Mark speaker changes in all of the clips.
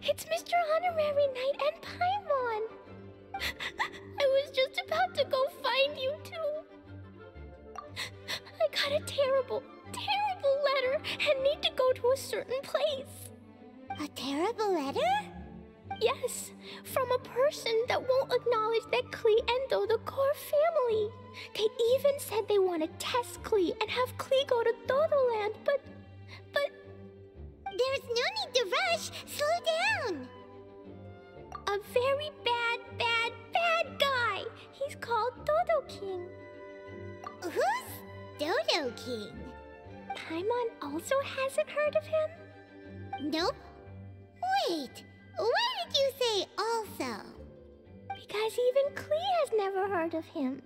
Speaker 1: It's Mr. Honorary Knight and Paimon! I was just about to go find you too. I got a terrible, terrible letter and need to go to a certain place.
Speaker 2: A terrible letter?
Speaker 1: Yes, from a person that won't acknowledge that Klee and Dodoco are family. They even said they want to test Klee and have Klee go to Dodoland, but...
Speaker 2: There's no need to rush. Slow down.
Speaker 1: A very bad guy. He's called Dodo King.
Speaker 2: Who's Dodo King?
Speaker 1: Paimon also hasn't heard of him?
Speaker 2: Nope. Wait, why did you say also?
Speaker 1: Because even Klee has never heard of him.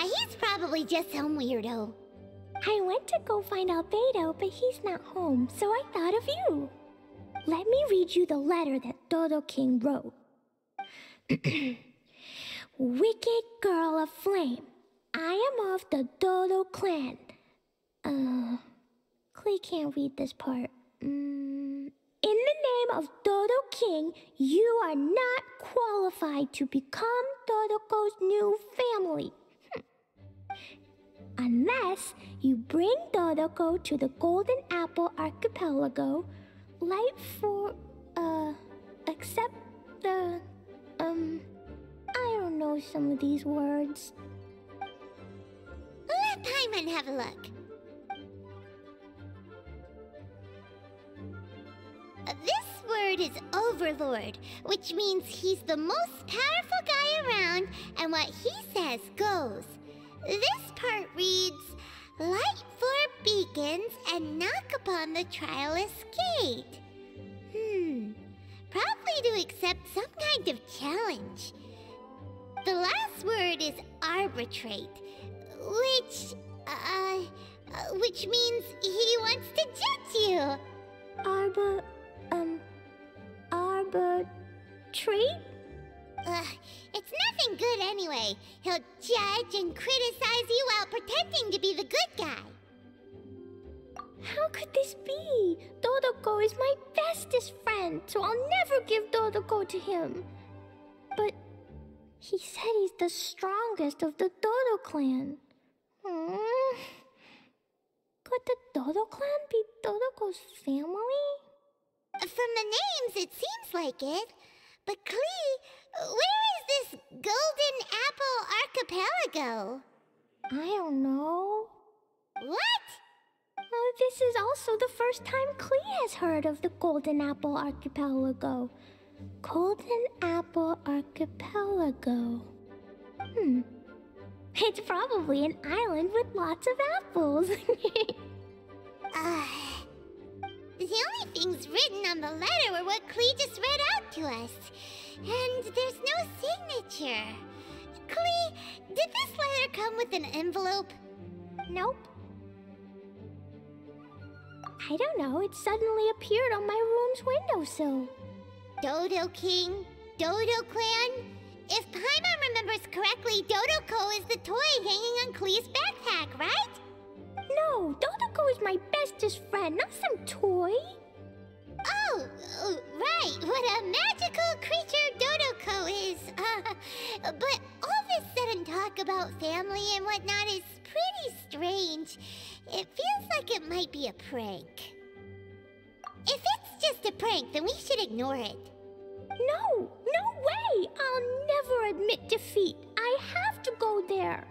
Speaker 2: He's probably just some weirdo.
Speaker 1: I went to go find Albedo, but he's not home, so I thought of you. Let me read you the letter that Dodo King wrote. Wicked girl of flame, I am of the Dodo clan. Klee can't read this part. In the name of Dodo King, you are not qualified to become Dodoco's new family. Unless you bring Dodoco to the Golden Apple Archipelago, except the, I don't know some of these words.
Speaker 2: Let Paimon have a look. This word is Overlord, which means he's the most powerful guy around, and what he says goes. This part reads, light four beacons and knock upon the trialless gate. Probably to accept some kind of challenge. The last word is arbitrate, which means he wants to judge you.
Speaker 1: Arbitrate?
Speaker 2: It's nothing good anyway. He'll judge and criticize you while pretending to be the good guy.
Speaker 1: How could this be? Dodoco is my bestest friend, so I'll never give Dodoco to him. But he said he's the strongest of the Dodo clan. Could the Dodo clan be Dodoco's family?
Speaker 2: From the names, it seems like it. But Klee, where is this Golden Apple Archipelago?
Speaker 1: I don't know.
Speaker 2: What?
Speaker 1: This is also the first time Klee has heard of the Golden Apple Archipelago. Golden Apple Archipelago. It's probably an island with lots of apples.
Speaker 2: The only things written on the letter were what Klee just read out to us. And there's no signature. Klee, did this letter come with an envelope?
Speaker 1: Nope. I don't know, it suddenly appeared on my room's windowsill.
Speaker 2: Dodo King, Dodo Clan? If Paimon remembers correctly, Dodoco is the toy hanging on Klee's backpack, right?
Speaker 1: No, Dodoco is my bestest friend, not some toy.
Speaker 2: Oh, right, what a magical creature Dodoco is. But all this sudden talk about family and whatnot is pretty strange. It feels like it might be a prank. If it's just a prank, then we should ignore it.
Speaker 1: No way! I'll never admit defeat. I have to go there.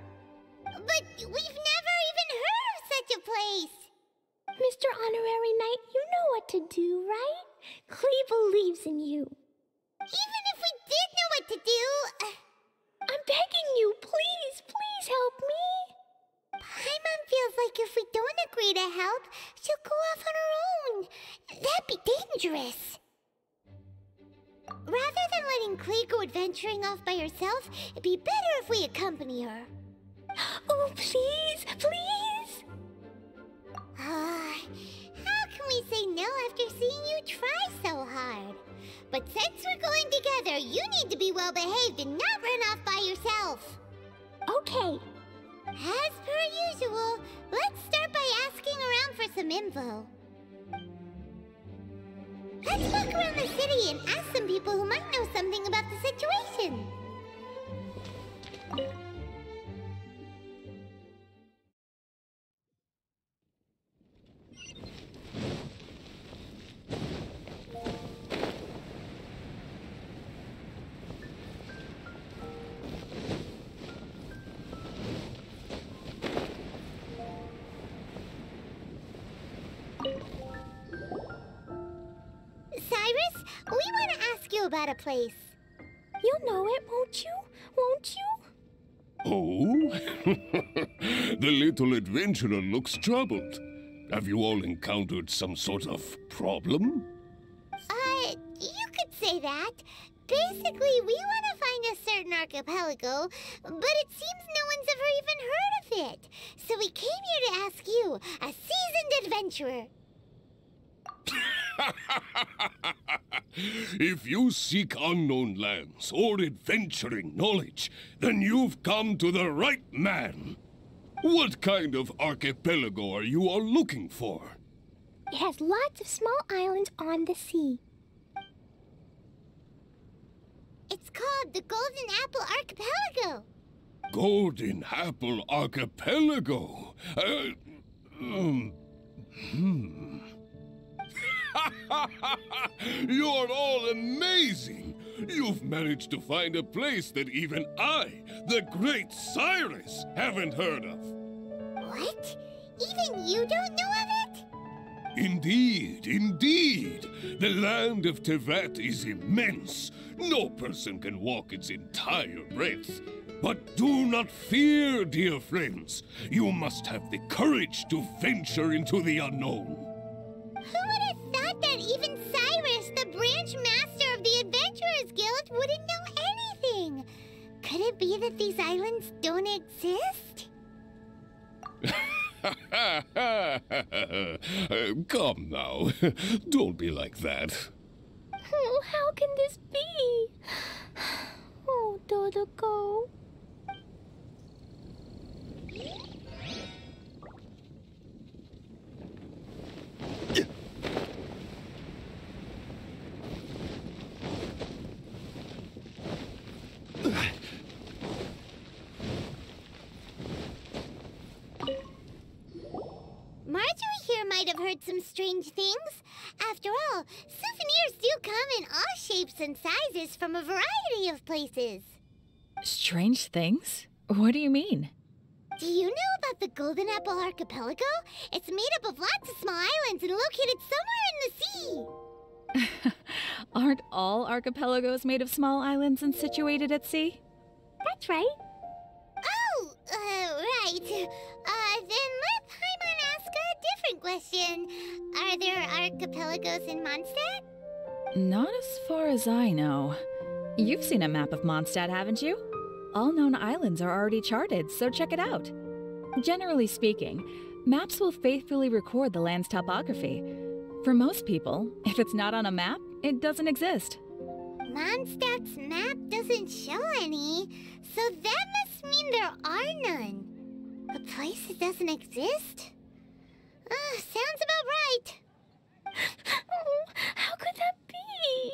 Speaker 2: But we've never even heard of such a place.
Speaker 1: Mr. Honorary Knight, you know what to do, right? Klee believes in you.
Speaker 2: Even if we did know what to do...
Speaker 1: I'm begging you, please help me.
Speaker 2: Paimon feels like if we don't agree to help, she'll go off on her own. That'd be dangerous. Rather than letting Klee go adventuring off by herself, it'd be better if we accompany her.
Speaker 1: Oh, please!
Speaker 2: How can we say no after seeing you try so hard? But since we're going together, you need to be well behaved and not run off by yourself.
Speaker 1: Okay.
Speaker 2: As per usual, let's start by asking around for some info. Let's walk around the city and ask some people who might know something about the situation. Cyrus, we want to ask you about a place.
Speaker 1: You'll know it, won't you? Won't you?
Speaker 3: Oh? The little adventurer looks troubled. Have you all encountered some sort of problem?
Speaker 2: You could say that. Basically, we want to find a certain archipelago, but it seems no one's ever even heard of it. So we came here to ask you, a seasoned adventurer.
Speaker 3: If you seek unknown lands or adventuring knowledge, then you've come to the right man. What kind of archipelago are you all looking for?
Speaker 1: It has lots of small islands on the sea.
Speaker 2: It's called the Golden Apple Archipelago.
Speaker 3: Golden Apple Archipelago? You're all amazing! You've managed to find a place that even I, the great Cyrus, haven't heard of.
Speaker 2: What? Even you don't know of it?
Speaker 3: Indeed, indeed. The land of Tevat is immense. No person can walk its entire breadth. But do not fear, dear friends. You must have the courage to venture into the unknown.
Speaker 2: Who would have thought that even Cyrus, the branch master of the Adventurers Guild, wouldn't know anything? Could it be that these islands don't exist?
Speaker 3: Come now. Don't be like that.
Speaker 1: Oh, how can this be? Oh, Dodoco.
Speaker 2: Marjorie here might have heard some strange things. After all, souvenirs do come in all shapes and sizes from a variety of places.
Speaker 4: Strange things? What do you mean?
Speaker 2: Do you know about the Golden Apple Archipelago? It's made up of lots of small islands and located somewhere in the sea.
Speaker 4: Aren't all archipelagos made of small islands and situated at sea?
Speaker 1: That's right.
Speaker 2: Oh, right. Then let Paimon ask a different question. Are there archipelagos in Mondstadt?
Speaker 4: Not as far as I know. You've seen a map of Mondstadt, haven't you? All known islands are already charted, so check it out. Generally speaking, maps will faithfully record the land's topography. For most people, if it's not on a map, it doesn't exist.
Speaker 2: Mondstadt's map doesn't show any, so that must mean there are none. A place that doesn't exist? Sounds about right.
Speaker 1: Oh, how could that be?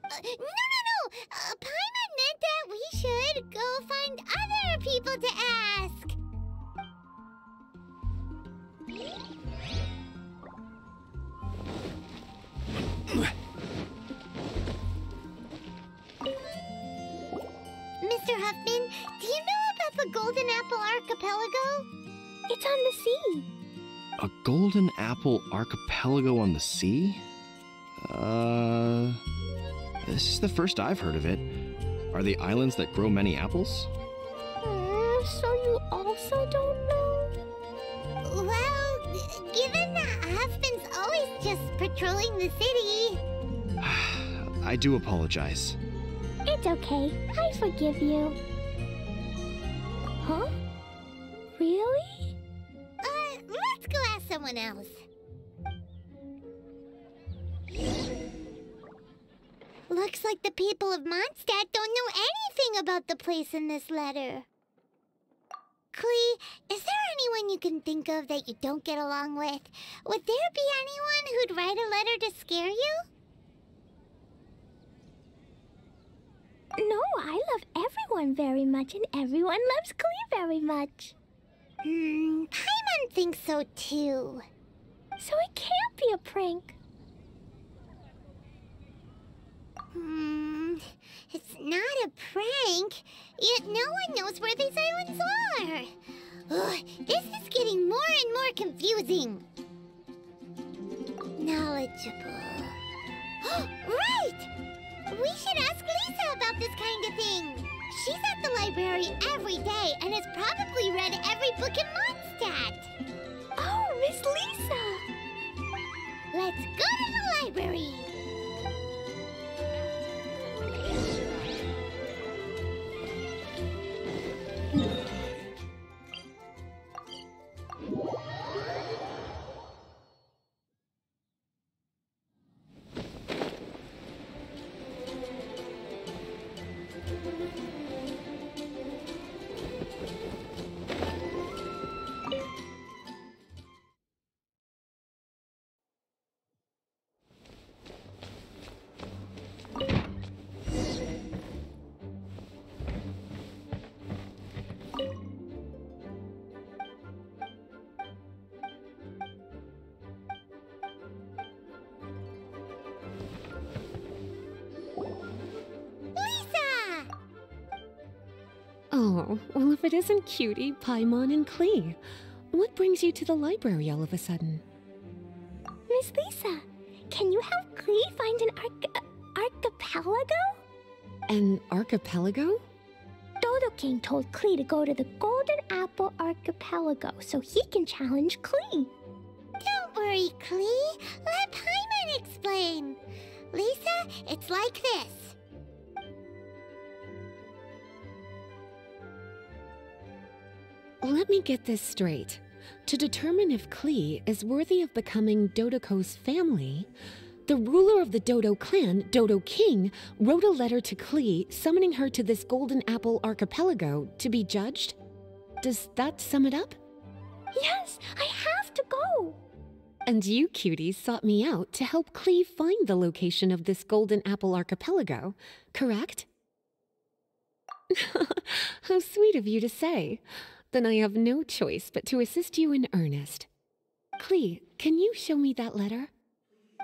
Speaker 2: No. Paimon meant that we should go find other people to ask. Mr. Huffman, do you know about the Golden Apple Archipelago?
Speaker 1: It's on the sea.
Speaker 5: A Golden Apple Archipelago on the sea? This is the first I've heard of it. Are they islands that grow many apples?
Speaker 1: So you also don't know?
Speaker 2: Well, given that Huffman's always just patrolling the city...
Speaker 5: I do apologize.
Speaker 1: It's okay. I forgive you. Huh? Really?
Speaker 2: Let's go ask someone else. Looks like the people of Mondstadt don't know anything about the place in this letter. Klee, is there anyone you can think of that you don't get along with? Would there be anyone who'd write a letter to scare you?
Speaker 1: love everyone very much, and everyone loves Klee very much.
Speaker 2: Paimon thinks so too.
Speaker 1: So it can't be a prank.
Speaker 2: It's not a prank, yet no one knows where these islands are. Ugh, this is getting more and more confusing. Knowledgeable. Right! We should ask Lisa about this kind of thing. She's at the library every day and has probably read every book in Mondstadt.
Speaker 1: Oh, Miss Lisa!
Speaker 2: Let's go to the library.
Speaker 6: Oh, well, if it isn't Cutie, Paimon, and Klee, what brings you to the library all of a sudden?
Speaker 1: Miss Lisa, can you help Klee find an archipelago?
Speaker 6: An archipelago?
Speaker 1: Dodo King told Klee to go to the Golden Apple Archipelago so he can challenge Klee.
Speaker 2: Don't worry, Klee. Let Paimon explain. Lisa, it's like this.
Speaker 6: Let me get this straight. To determine if Klee is worthy of becoming Dodoco's family, the ruler of the Dodo clan, Dodo King, wrote a letter to Klee summoning her to this Golden Apple Archipelago to be judged? Does that sum it up?
Speaker 1: Yes, I have to go.
Speaker 6: And you, cuties, sought me out to help Klee find the location of this Golden Apple Archipelago, correct? How sweet of you to say. Then I have no choice but to assist you in earnest. Klee, can you show me that letter?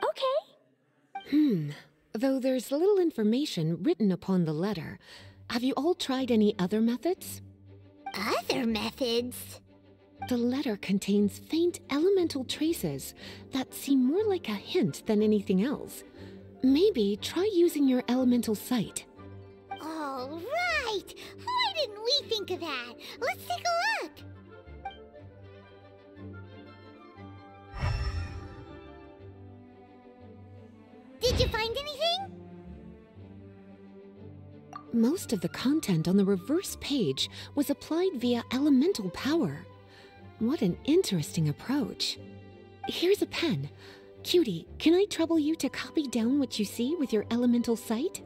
Speaker 1: Okay.
Speaker 6: Though there's little information written upon the letter, have you all tried any other methods?
Speaker 2: Other methods?
Speaker 6: The letter contains faint elemental traces that seem more like a hint than anything else. Maybe try using your elemental sight.
Speaker 2: All right! Why didn't we think of that? Let's take a look! Did you find anything?
Speaker 6: Most of the content on the reverse page was applied via elemental power. What an interesting approach. Here's a pen. Cutie, can I trouble you to copy down what you see with your elemental sight?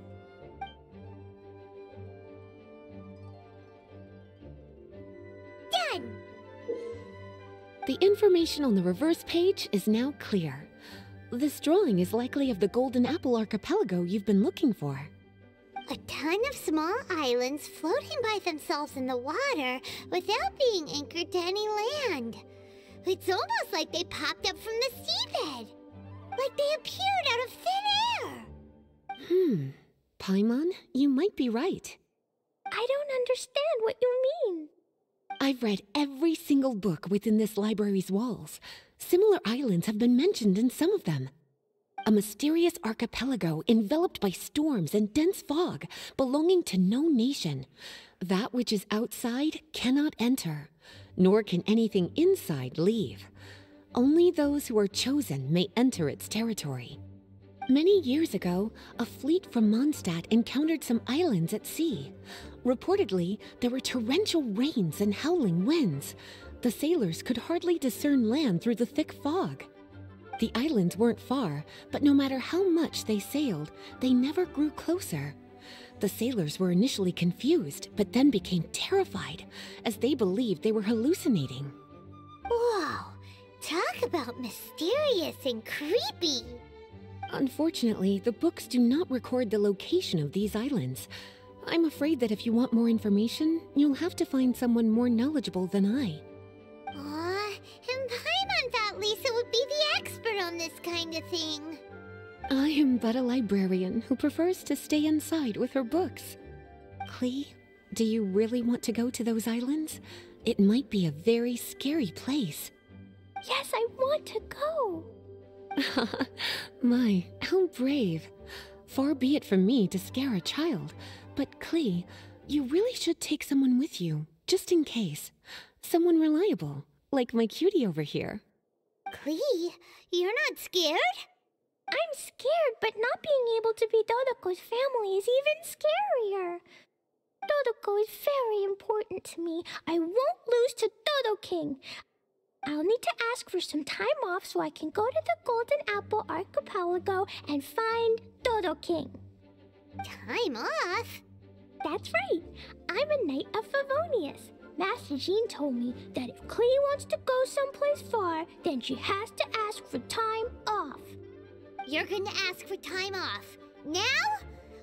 Speaker 2: Done!
Speaker 6: The information on the reverse page is now clear. This drawing is likely of the Golden Apple Archipelago you've been looking for.
Speaker 2: A ton of small islands floating by themselves in the water without being anchored to any land. It's almost like they popped up from the seabed. Like they appeared out of thin air.
Speaker 6: Paimon, you might be right.
Speaker 1: I don't understand what you mean.
Speaker 6: I've read every single book within this library's walls. Similar islands have been mentioned in some of them. A mysterious archipelago enveloped by storms and dense fog, belonging to no nation. That which is outside cannot enter, nor can anything inside leave. Only those who are chosen may enter its territory. Many years ago, a fleet from Mondstadt encountered some islands at sea. Reportedly, there were torrential rains and howling winds. The sailors could hardly discern land through the thick fog. The islands weren't far, but no matter how much they sailed, they never grew closer. The sailors were initially confused, but then became terrified, as they believed they were hallucinating.
Speaker 2: Whoa! Talk about mysterious and creepy!
Speaker 6: Unfortunately, the books do not record the location of these islands. I'm afraid that if you want more information, you'll have to find someone more knowledgeable than I.
Speaker 2: Aw, and Paimon thought Lisa would be the expert on this kind of thing.
Speaker 6: I am but a librarian who prefers to stay inside with her books. Klee, do you really want to go to those islands? It might be a very scary place.
Speaker 1: Yes, I want to go.
Speaker 6: My, how brave. Far be it from me to scare a child, but Klee, you really should take someone with you, just in case. Someone reliable, like my cutie over here.
Speaker 2: Klee, you're not scared?
Speaker 1: I'm scared, but not being able to be Dodoko's family is even scarier. Dodoko is very important to me. I won't lose to Dodo King. I'll need to ask for some time off so I can go to the Golden Apple Archipelago and find Dodo King.
Speaker 2: Time off?
Speaker 1: That's right. I'm a Knight of Favonius. Master Jean told me that if Klee wants to go someplace far, then she has to ask for time off.
Speaker 2: You're gonna ask for time off. Now?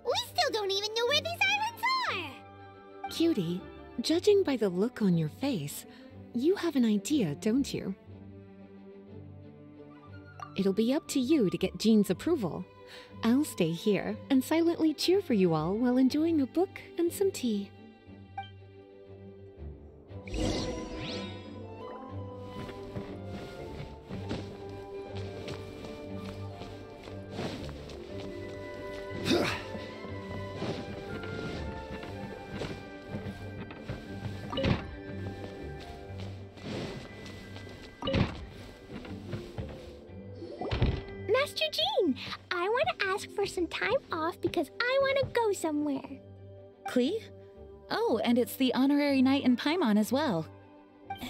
Speaker 2: We still don't even know where these islands are!
Speaker 6: Cutie, judging by the look on your face, you have an idea, don't you? It'll be up to you to get Jean's approval. I'll stay here and silently cheer for you all while enjoying a book and some tea.
Speaker 1: Master Jean, I want to ask for some time off because I want to go somewhere.
Speaker 4: Klee? Oh, and it's the honorary knight in Paimon as well.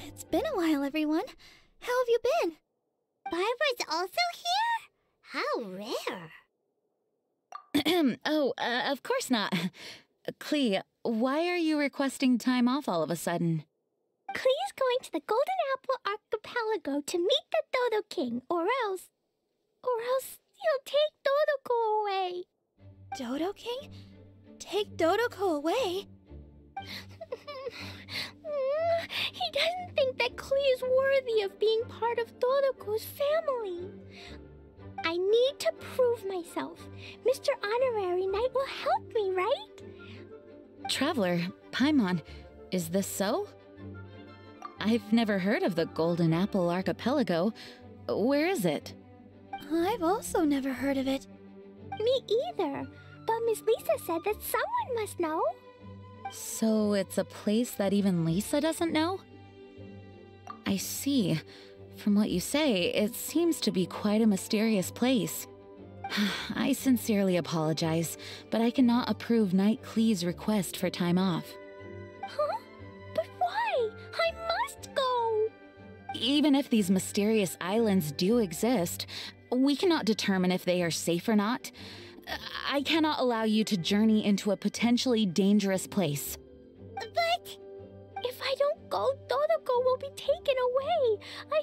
Speaker 1: It's been a while, everyone. How have you been?
Speaker 2: Barbara's also here? How rare.
Speaker 4: Of course not. Klee, why are you requesting time off all of a sudden?
Speaker 1: Klee's going to the Golden Apple Archipelago to meet the Dodo King, or else he'll take Dodoko away. Dodo King? Take Dodoko away? He doesn't think that Klee is worthy of being part of Dodoko's family. I need to prove myself. Mr. Honorary Knight will help me, right?
Speaker 4: Traveler, Paimon, is this so? I've never heard of the Golden Apple Archipelago. Where is it?
Speaker 1: I've also never heard of it. Me either. But Miss Lisa said that someone must know.
Speaker 4: So it's a place that even Lisa doesn't know? I see. From what you say, it seems to be quite a mysterious place. I sincerely apologize, but I cannot approve Knight Klee's request for time off.
Speaker 1: Huh? But why? I must go!
Speaker 4: Even if these mysterious islands do exist, we cannot determine if they are safe or not. I cannot allow you to journey into a potentially dangerous place.
Speaker 1: But if I don't go, Dodoko will be taken away. I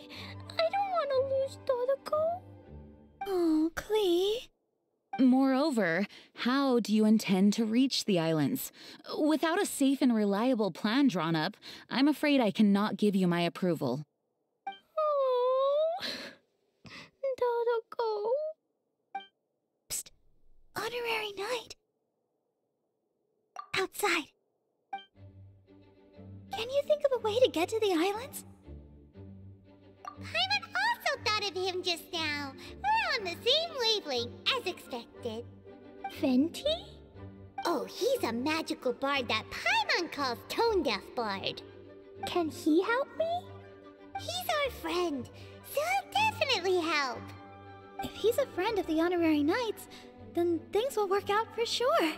Speaker 1: don't want to lose Dodoko. Oh, Klee.
Speaker 4: Moreover, how do you intend to reach the islands? Without a safe and reliable plan drawn up, I'm afraid I cannot give you my approval.
Speaker 1: Oh, Dodoko. Psst, Honorary Knight. Outside. Can you think of a way to get to the islands?
Speaker 2: Paimon also thought of him just now. We're on the same wavelength as expected.
Speaker 1: Fenty?
Speaker 2: Oh, he's a magical bard that Paimon calls Tone Deaf Bard.
Speaker 1: Can he help me?
Speaker 2: He's our friend, so he'll definitely help.
Speaker 1: If he's a friend of the Honorary Knights, then things will work out for sure.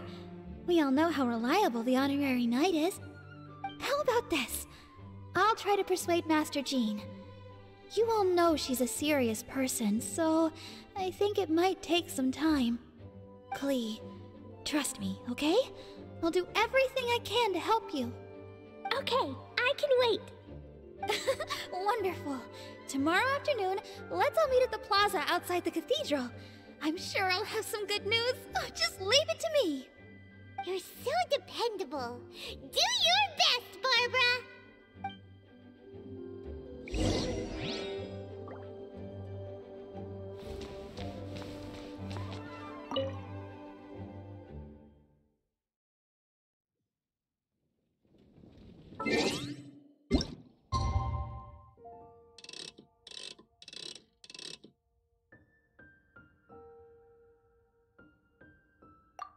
Speaker 1: We all know how reliable the Honorary Knight is. How about this? I'll try to persuade Master Jean. You all know she's a serious person, so I think it might take some time. Klee, trust me, okay? I'll do everything I can to help you. Okay, I can wait. Wonderful. Tomorrow afternoon, let's all meet at the plaza outside the cathedral. I'm sure I'll have some good news. Oh, just leave it to me.
Speaker 2: You're so dependent dependable. Do your best, Barbara!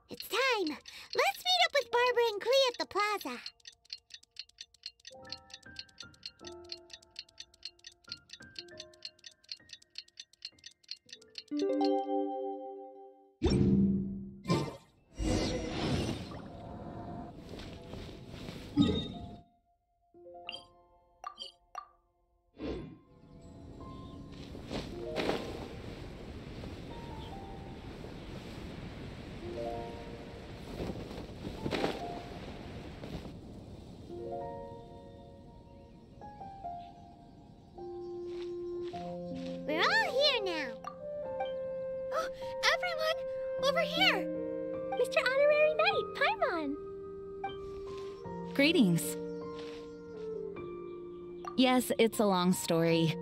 Speaker 2: It's time. Let's meet up with Barbara and Klee at the plaza. We're all here now.
Speaker 1: Oh, everyone! Over here! Mr. Honorary Knight, Paimon!
Speaker 4: Greetings. Yes, it's a long story.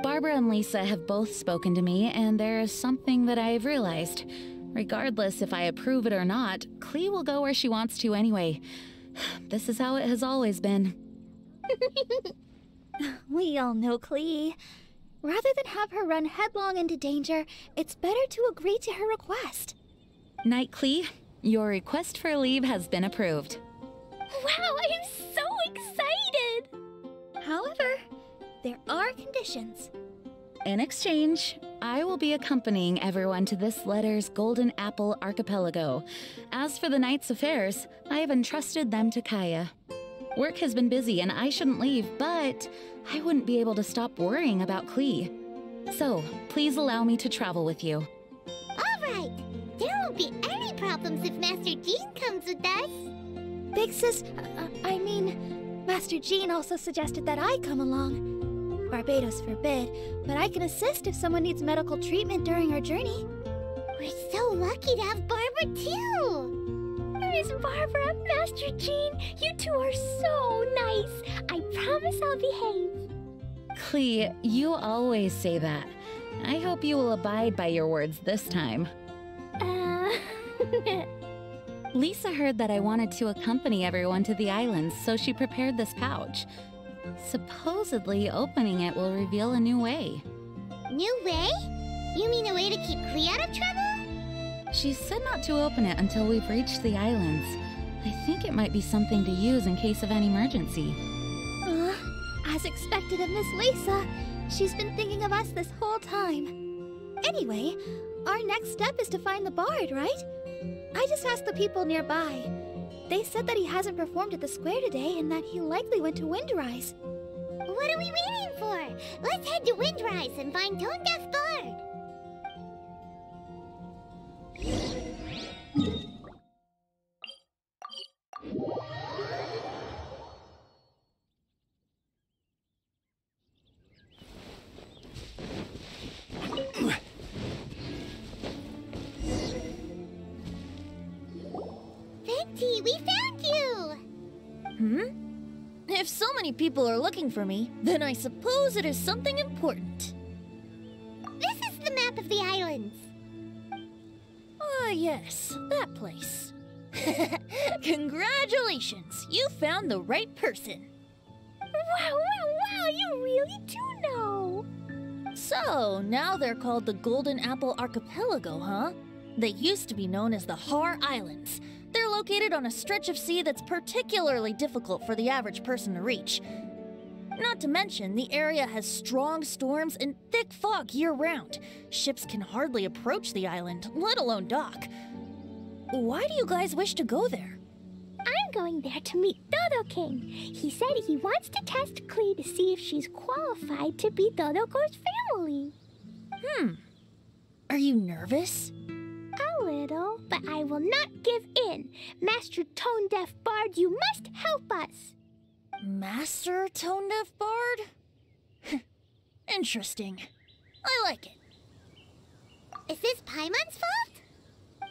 Speaker 4: Barbara and Lisa have both spoken to me, and there is something that I've realized. Regardless if I approve it or not, Klee will go where she wants to anyway. This is how it has always been.
Speaker 1: We all know Klee. Rather than have her run headlong into danger, it's better to agree to her request.
Speaker 4: Knight Klee, your request for leave has been approved.
Speaker 1: Wow, I'm so excited! However, there are conditions.
Speaker 4: In exchange, I will be accompanying everyone to this letter's Golden Apple Archipelago. As for the Knight's affairs, I have entrusted them to Kaya. Work has been busy and I shouldn't leave, but I wouldn't be able to stop worrying about Klee. So, please allow me to travel with you.
Speaker 2: All right. There won't be any problems if Master Jean comes with us.
Speaker 1: Big Sis, Master Jean also suggested that I come along. Barbados forbid, but I can assist if someone needs medical treatment during our journey.
Speaker 2: We're so lucky to have Barbara, too.
Speaker 1: Miss Barbara, Master Jean, you two are so nice. I promise I'll behave.
Speaker 4: Klee, you always say that. I hope you will abide by your words this time. Lisa heard that I wanted to accompany everyone to the islands, so she prepared this pouch. Supposedly, opening it will reveal a new way.
Speaker 2: New way? You mean a way to keep Klee out of trouble?
Speaker 4: She said not to open it until we've reached the islands. I think it might be something to use in case of an emergency.
Speaker 1: As expected of Miss Lisa, she's been thinking of us this whole time. Anyway, our next step is to find the bard, right? I just asked the people nearby. They said that he hasn't performed at the square today and that he likely went to Windrise.
Speaker 2: What are we waiting for? Let's head to Windrise and find Tone Deaf Bard. Venti, we found you!
Speaker 1: If so many people are looking for me, then I suppose it is something important.
Speaker 2: This is the map of the islands.
Speaker 1: Ah, yes, that place. Congratulations! You found the right person. Wow, you really do know. So, now they're called the Golden Apple Archipelago, huh? They used to be known as the Har Islands. They're located on a stretch of sea that's particularly difficult for the average person to reach. Not to mention, the area has strong storms and thick fog year-round. Ships can hardly approach the island, let alone dock. Why do you guys wish to go there?
Speaker 2: I'm going there to meet Dodo King. He said he wants to test Klee to see if she's qualified to be Dodoko's family.
Speaker 1: Are you nervous?
Speaker 2: A little, but I will not give in. Master Tone Deaf Bard, you must help us.
Speaker 1: Master Tone Deaf Bard? Interesting. I like it.
Speaker 2: Is this Paimon's fault?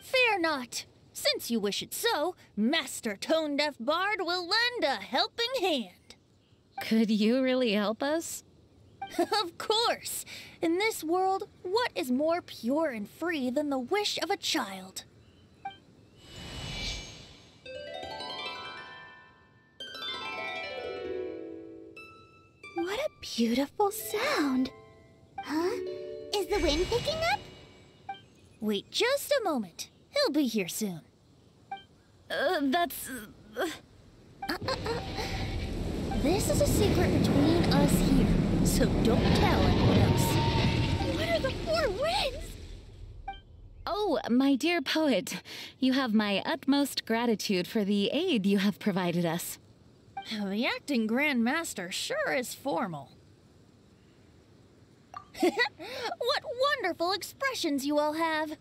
Speaker 1: Fear not.
Speaker 7: Since you wish it so, Master Tone Deaf Bard will lend a helping hand.
Speaker 4: Could you really help us?
Speaker 7: Of course! In this world, what is more pure and free than the wish of a child?
Speaker 1: What a beautiful sound.
Speaker 2: Huh? Is the wind picking up?
Speaker 7: Wait just a moment. He'll be here soon. This is a secret between us here, so don't tell anyone else.
Speaker 1: What are the four winds?
Speaker 4: Oh, my dear poet, you have my utmost gratitude for the aid you have provided us.
Speaker 7: The acting Grand Master sure is formal. What wonderful expressions you all have.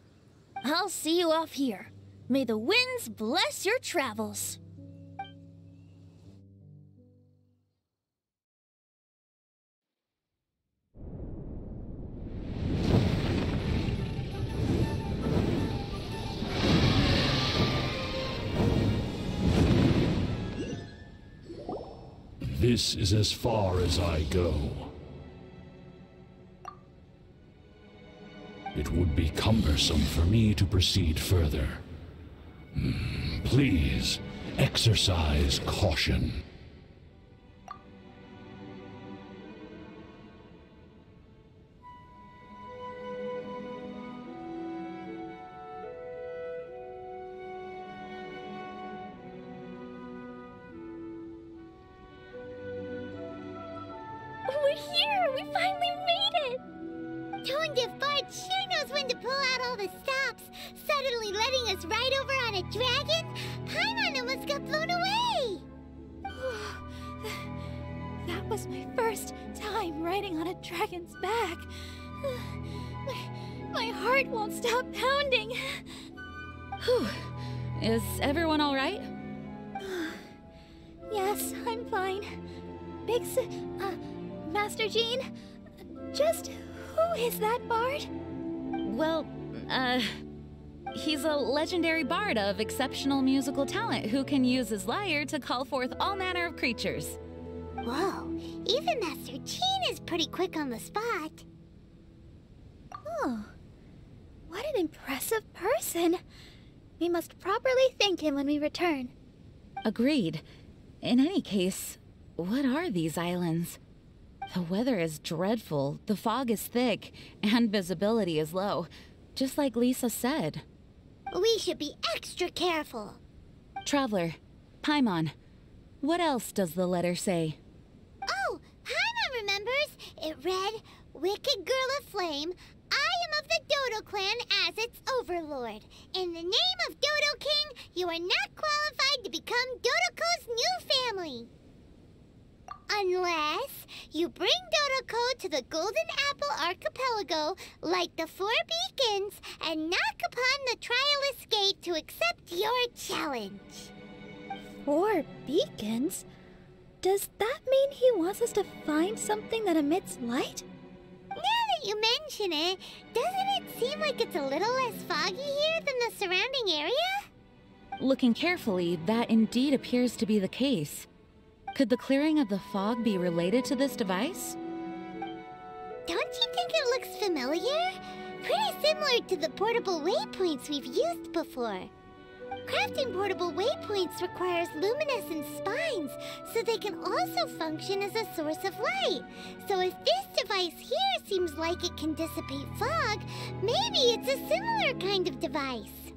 Speaker 7: I'll see you off here. May the winds bless your travels.
Speaker 8: This is as far as I go. It would be cumbersome for me to proceed further. Please, exercise caution.
Speaker 1: We're here! We finally made it!
Speaker 2: Tone Deaf Bard sure knows when to pull out all the stops, suddenly letting us ride over on a dragon. Paimon almost got blown away!
Speaker 1: That was my first time riding on a dragon's back. My heart won't stop pounding.
Speaker 4: Whew. Is everyone all right?
Speaker 1: Yes, I'm fine. Master Jean, just who is that bard?
Speaker 4: Well, he's a legendary bard of exceptional musical talent who can use his lyre to call forth all manner of creatures.
Speaker 2: Whoa, even Master Jean is pretty quick on the spot.
Speaker 1: Oh, what an impressive person. We must properly thank him when we return.
Speaker 4: Agreed. In any case, what are these islands? The weather is dreadful, the fog is thick, and visibility is low, just like Lisa said.
Speaker 2: We should be extra careful.
Speaker 4: Traveler, Paimon, what else does the letter say?
Speaker 2: Oh, Paimon remembers. It read, "Wicked Girl of Flame, I am of the Dodo Clan as its overlord. In the name of Dodo King, you are not qualified to become Dodoko's new family. Unless you bring Dodoko to the Golden Apple Archipelago, light the 4 beacons, and knock upon the Trialist Gate to accept your challenge."
Speaker 1: 4 beacons? Does that mean he wants us to find something that emits light?
Speaker 2: Now that you mention it, doesn't it seem like it's a little less foggy here than the surrounding area?
Speaker 4: Looking carefully, that indeed appears to be the case. Could the clearing of the fog be related to this device?
Speaker 2: Don't you think it looks familiar? Pretty similar to the portable waypoints we've used before. Crafting portable waypoints requires luminescent spines, so they can also function as a source of light. So if this device here seems like it can dissipate fog, maybe it's a similar kind of device.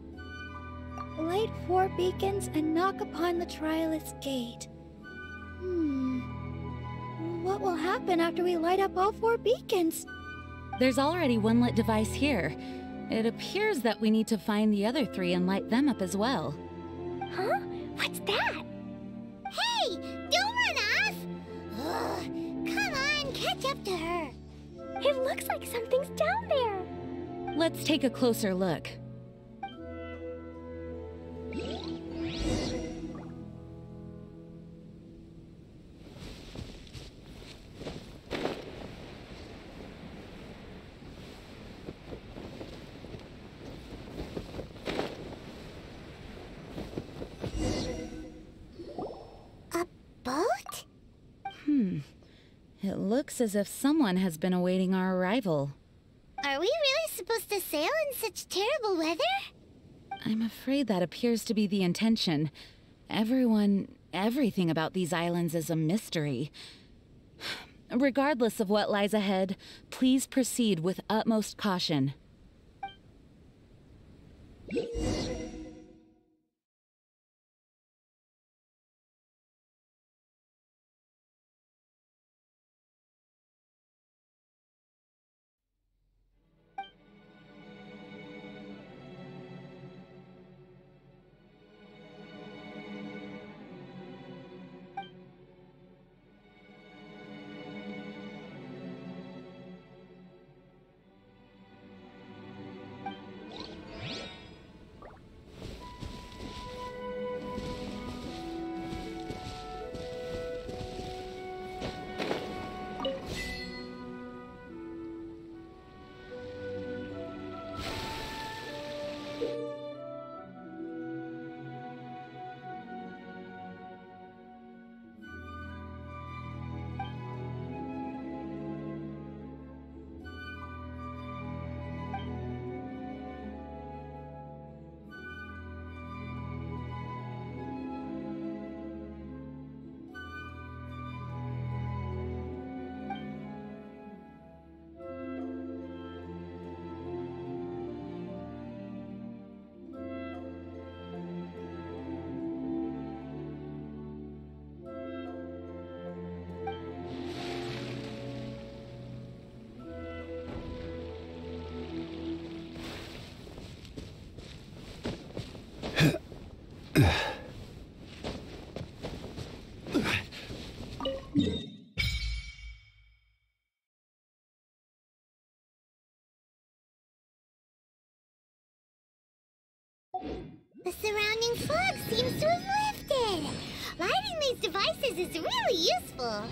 Speaker 1: Light 4 beacons and knock upon the Trialist Gate. What will happen after we light up all 4 beacons?
Speaker 4: There's already one lit device here. It appears that we need to find the other 3 and light them up as well.
Speaker 1: Huh? What's that?
Speaker 2: Hey, don't run off! Ugh, come on, catch up to her.
Speaker 1: It looks like something's down there.
Speaker 4: Let's take a closer look.
Speaker 9: Looks as if someone has been awaiting our arrival.
Speaker 2: Are we really supposed to sail in such terrible weather?
Speaker 9: I'm afraid that appears to be the intention. Everything about these islands is a mystery. Regardless of what lies ahead, please proceed with utmost caution.
Speaker 2: The surrounding fog seems to have lifted. Lighting these devices is really useful.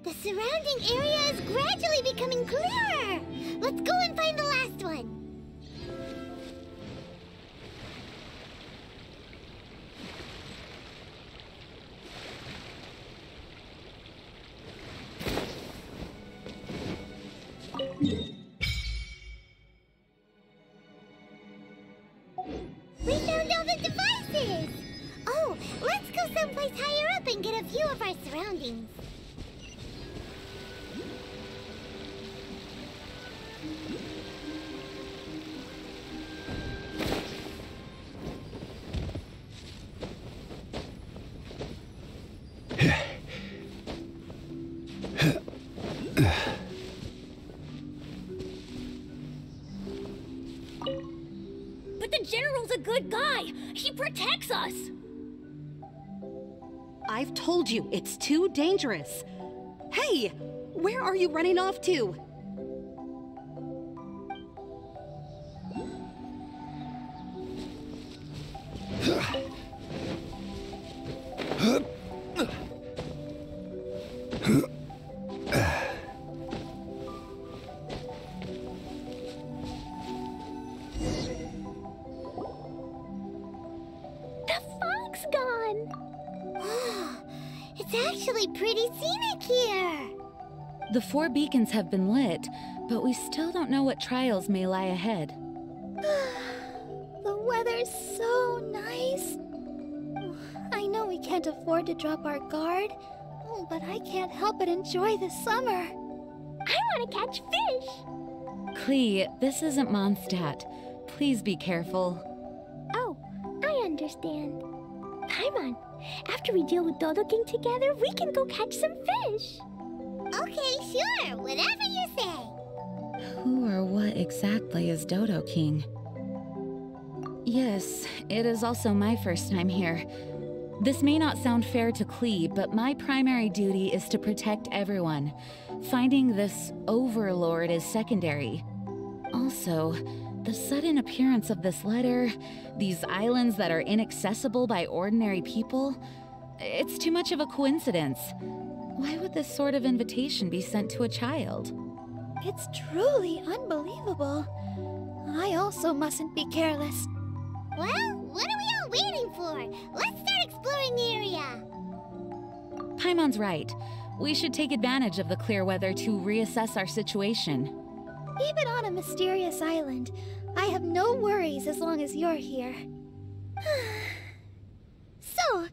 Speaker 2: The surrounding area is gradually becoming clearer. Let's go and find the last one. We found all the devices! Oh, let's go someplace higher up and get a view of our surroundings.
Speaker 1: But the General's a good guy. He protects us.
Speaker 6: I've told you, it's too dangerous. Hey, where are you running off to?
Speaker 2: It's actually pretty scenic here.
Speaker 9: The 4 beacons have been lit, but we still don't know what trials may lie ahead.
Speaker 1: The weather's so nice. I know we can't afford to drop our guard, but I can't help but enjoy the summer.
Speaker 2: I want to catch fish.
Speaker 9: Klee, this isn't Mondstadt. Please be careful.
Speaker 2: Oh, I understand. Paimon, after we deal with Dodo King together, we can go catch some fish. Okay, sure. Whatever you say.
Speaker 9: Who or what exactly is Dodo King? Yes, it is also my first time here. This may not sound fair to Klee, but my primary duty is to protect everyone. Finding this overlord is secondary. Also, the sudden appearance of this letter, these islands that are inaccessible by ordinary people, it's too much of a coincidence. Why would this sort of invitation be sent to a child?
Speaker 1: It's truly unbelievable. I also mustn't be careless.
Speaker 2: Well, what are we all waiting for? Let's start exploring the area.
Speaker 9: Paimon's right. We should take advantage of the clear weather to reassess our situation.
Speaker 1: Even on a mysterious island, I have no worries as long as you're here. So,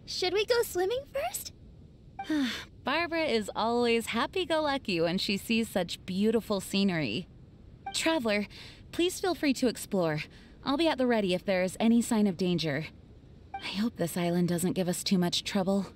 Speaker 1: should we go swimming first?
Speaker 9: Barbara is always happy-go-lucky when she sees such beautiful scenery. Traveler, please feel free to explore. I'll be at the ready if there is any sign of danger. I hope this island doesn't give us too much trouble.